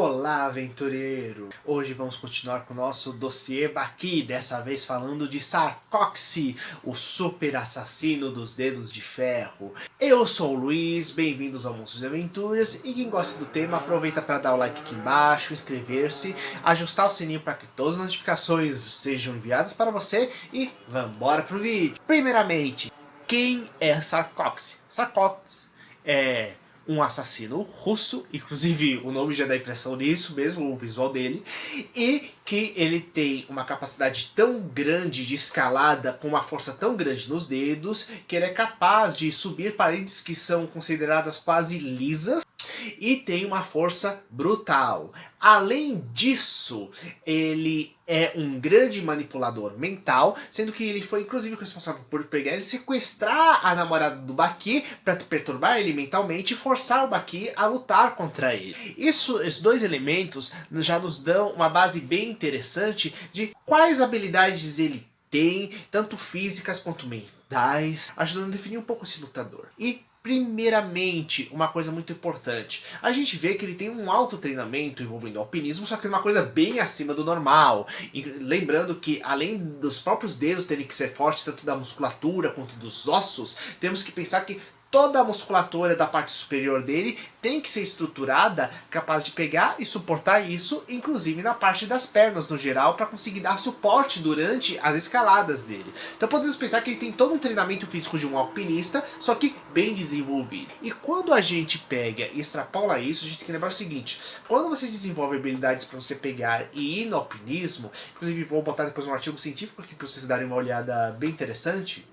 Olá, aventureiro! Hoje vamos continuar com o nosso dossiê Baki, dessa vez falando de Sarcoxy, o super assassino dos dedos de ferro. Eu sou o Luiz, bem-vindos ao Monstros e Aventuras, e quem gosta do tema aproveita para dar o like aqui embaixo, inscrever-se, ajustar o sininho para que todas as notificações sejam enviadas para você e vambora pro vídeo! Primeiramente, quem é Sarcoxy? Sarcoxy é um assassino russo, inclusive o nome já dá impressão nisso mesmo, o visual dele, e que ele tem uma capacidade tão grande de escalada, com uma força tão grande nos dedos, que ele é capaz de subir paredes que são consideradas quase lisas, e tem uma força brutal. Além disso, ele é um grande manipulador mental, sendo que ele foi inclusive responsável por pegar e sequestrar a namorada do Baki para perturbar ele mentalmente e forçar o Baki a lutar contra ele. Esses dois elementos já nos dão uma base bem interessante de quais habilidades ele tem, tanto físicas quanto mentais, ajudando a definir um pouco esse lutador. E primeiramente, uma coisa muito importante, a gente vê que ele tem um alto treinamento envolvendo alpinismo, só que é uma coisa bem acima do normal. E lembrando que além dos próprios dedos terem que ser fortes, tanto da musculatura quanto dos ossos, temos que pensar que toda a musculatura da parte superior dele tem que ser estruturada, capaz de pegar e suportar isso, inclusive na parte das pernas no geral, para conseguir dar suporte durante as escaladas dele. Então podemos pensar que ele tem todo um treinamento físico de um alpinista, só que bem desenvolvido. E quando a gente pega e extrapola isso, a gente tem que lembrar o seguinte: quando você desenvolve habilidades para você pegar e ir no alpinismo, inclusive vou botar depois um artigo científico aqui para vocês darem uma olhada bem interessante,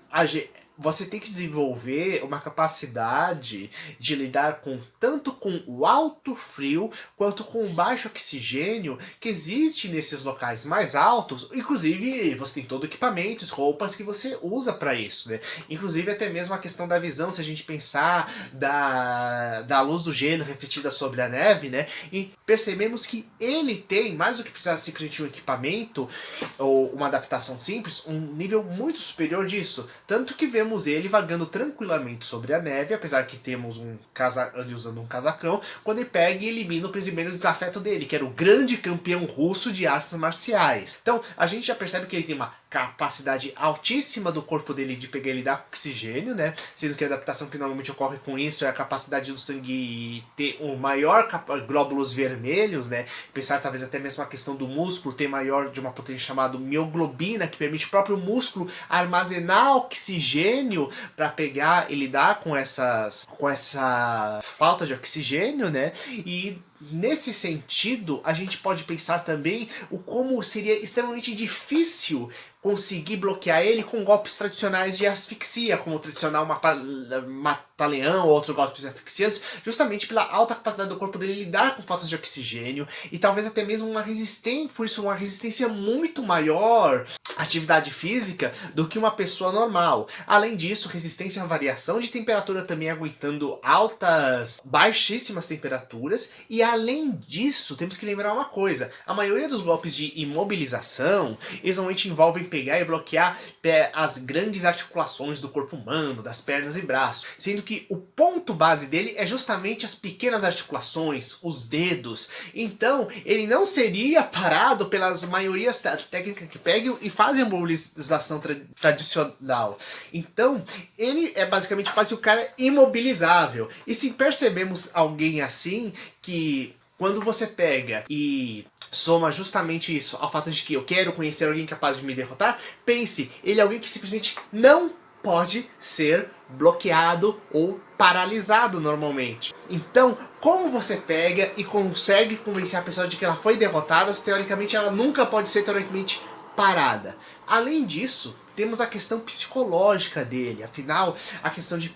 você tem que desenvolver uma capacidade de lidar tanto com o alto frio quanto com o baixo oxigênio que existe nesses locais mais altos. Inclusive você tem todo equipamentos, roupas que você usa para isso, né? Inclusive até mesmo a questão da visão, se a gente pensar da luz do gelo refletida sobre a neve, né? E percebemos que ele tem, mais do que precisar simplesmente um equipamento ou uma adaptação simples, um nível muito superior disso. Tanto que vemos ele vagando tranquilamente sobre a neve, apesar que temos ele usando um casacão, quando ele pega e elimina o primeiro desafeto dele, que era o grande campeão russo de artes marciais. Então a gente já percebe que ele tem uma capacidade altíssima do corpo dele de pegar e lidar com oxigênio, né? Sendo que a adaptação que normalmente ocorre com isso é a capacidade do sangue ter um maior glóbulos vermelhos, né? Pensar talvez até mesmo a questão do músculo ter maior de uma potência chamada mioglobina, que permite o próprio músculo armazenar oxigênio para pegar e lidar com essa falta de oxigênio, né? E nesse sentido, a gente pode pensar também o como seria extremamente difícil conseguir bloquear ele com golpes tradicionais de asfixia, como o tradicional mata-leão ou outros golpes asfixiantes, justamente pela alta capacidade do corpo dele lidar com faltas de oxigênio e talvez até mesmo uma resistência muito maior à atividade física do que uma pessoa normal. Além disso, resistência à variação de temperatura também aguentando baixíssimas temperaturas. E além disso, temos que lembrar uma coisa: a maioria dos golpes de imobilização, eles normalmente envolvem pegar e bloquear as grandes articulações do corpo humano, das pernas e braços, sendo que o ponto base dele é justamente as pequenas articulações, os dedos. Então ele não seria parado pelas maiorias técnicas que pegam e fazem a mobilização tradicional. Então ele é basicamente quase o cara imobilizável. E se percebemos alguém assim, que quando você pega e soma justamente isso ao fato de que eu quero conhecer alguém capaz de me derrotar, pense, ele é alguém que simplesmente não pode ser bloqueado ou paralisado normalmente. Então, como você pega e consegue convencer a pessoa de que ela foi derrotada, se teoricamente ela nunca pode ser teoricamente parada? Além disso, temos a questão psicológica dele. Afinal, a questão de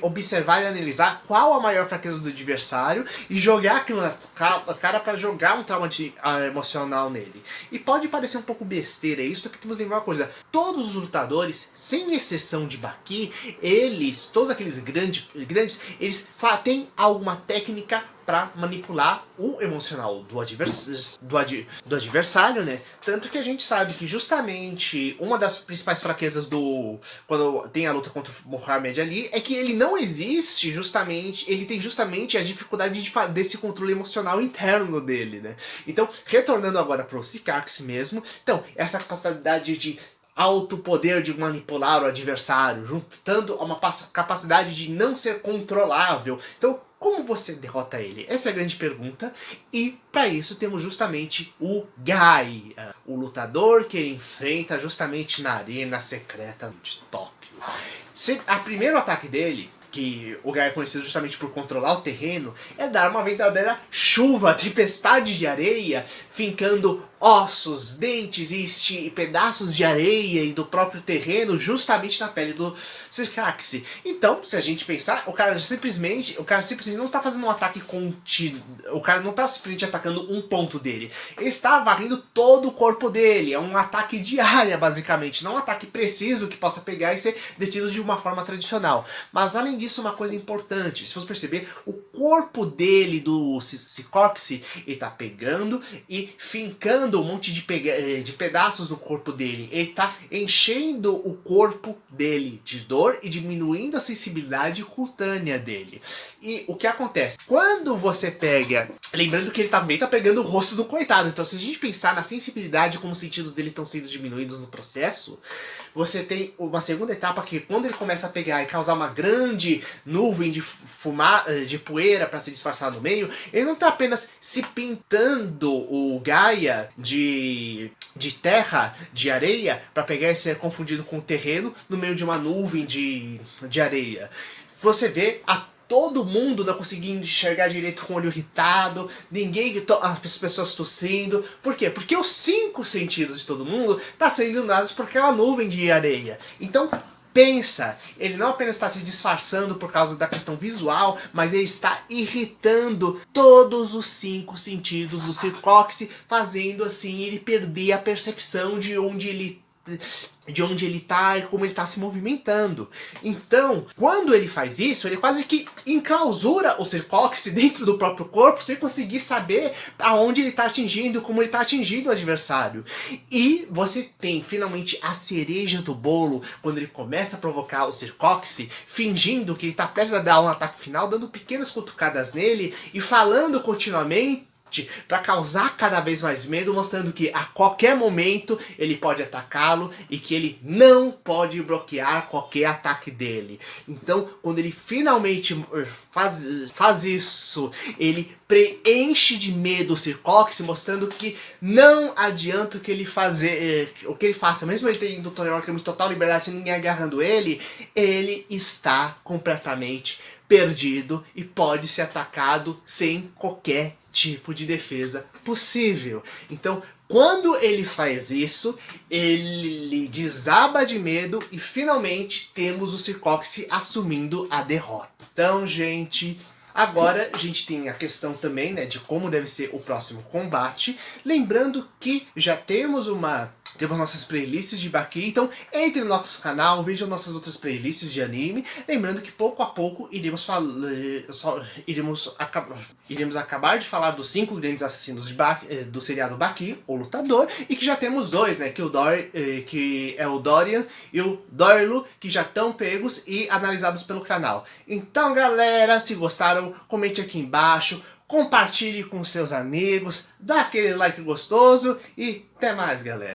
observar e analisar qual a maior fraqueza do adversário e jogar aquilo na cara para jogar um trauma emocional nele. E pode parecer um pouco besteira isso, que temos que lembrar uma coisa: todos os lutadores, sem exceção de Baki, todos aqueles grandes, eles têm alguma técnica para manipular o emocional do adversário, né? Tanto que a gente sabe que justamente uma das principais fraquezas do... quando tem a luta contra o Mohamed Ali, é que ele não existe justamente... ele tem justamente a dificuldade desse controle emocional interno dele, né? Então, retornando agora pro Cicax mesmo, então, essa capacidade de alto poder de manipular o adversário, juntando a uma capacidade de não ser controlável. Então, como você derrota ele? Essa é a grande pergunta. E para isso temos justamente o Gaia, o lutador que ele enfrenta justamente na arena secreta de Tóquio. O primeiro ataque dele, que o Gaia é conhecido justamente por controlar o terreno, é dar uma verdadeira chuva, tempestade de areia, fincando ossos, dentes e pedaços de areia e do próprio terreno justamente na pele do Cicax. Então, se a gente pensar, o cara simplesmente não está fazendo um ataque contínuo, o cara não está simplesmente atacando um ponto dele, ele está varrendo todo o corpo dele, é um ataque de área basicamente, não um ataque preciso que possa pegar e ser detido de uma forma tradicional. Mas além disso, uma coisa importante, se você perceber, o corpo dele, do Cicax, ele está pegando e fincando um monte de pedaços no corpo dele. Ele está enchendo o corpo dele de dor e diminuindo a sensibilidade cutânea dele. E o que acontece? Quando você pega... lembrando que ele também está pegando o rosto do coitado. Então se a gente pensar na sensibilidade como os sentidos dele estão sendo diminuídos no processo, você tem uma segunda etapa que quando ele começa a pegar e causar uma grande nuvem de poeira para se disfarçar no meio, ele não está apenas se pintando o Gaia de terra, de areia, para pegar e ser confundido com o terreno no meio de uma nuvem de areia. Você vê todo mundo não conseguindo enxergar direito com o olho irritado, as pessoas tossindo. Por quê? Porque os 5 sentidos de todo mundo estão sendo inundados por aquela nuvem de areia. Então, pensa, ele não apenas está se disfarçando por causa da questão visual, mas ele está irritando todos os 5 sentidos do Cicax, fazendo assim ele perder a percepção de onde ele está e como ele está se movimentando. Então, quando ele faz isso, ele quase que enclausura o Cicax dentro do próprio corpo, sem conseguir saber aonde ele está atingindo, como ele está atingindo o adversário. E você tem finalmente a cereja do bolo, quando ele começa a provocar o Cicax, fingindo que ele está prestes a dar um ataque final, dando pequenas cutucadas nele e falando continuamente para causar cada vez mais medo, mostrando que a qualquer momento ele pode atacá-lo e que ele não pode bloquear qualquer ataque dele. Então, quando ele finalmente faz isso, ele preenche de medo o Cicax, mostrando que não adianta o que ele faça, mesmo ele tendo total liberdade, sem ninguém agarrando ele está completamente perdido e pode ser atacado sem qualquer tipo de defesa possível. Então, quando ele faz isso, ele desaba de medo e finalmente temos o Cicax assumindo a derrota. Então, gente, agora a gente tem a questão também, né, de como deve ser o próximo combate. Lembrando que já temos nossas playlists de Baki, então entre no nosso canal, vejam nossas outras playlists de anime. Lembrando que pouco a pouco iremos acabar de falar dos 5 grandes assassinos do seriado Baki, o Lutador, e que já temos 2, né, que é o Dorian e o Doilu, que já estão pegos e analisados pelo canal. Então, galera, se gostaram, comente aqui embaixo, compartilhe com seus amigos, dá aquele like gostoso e até mais, galera.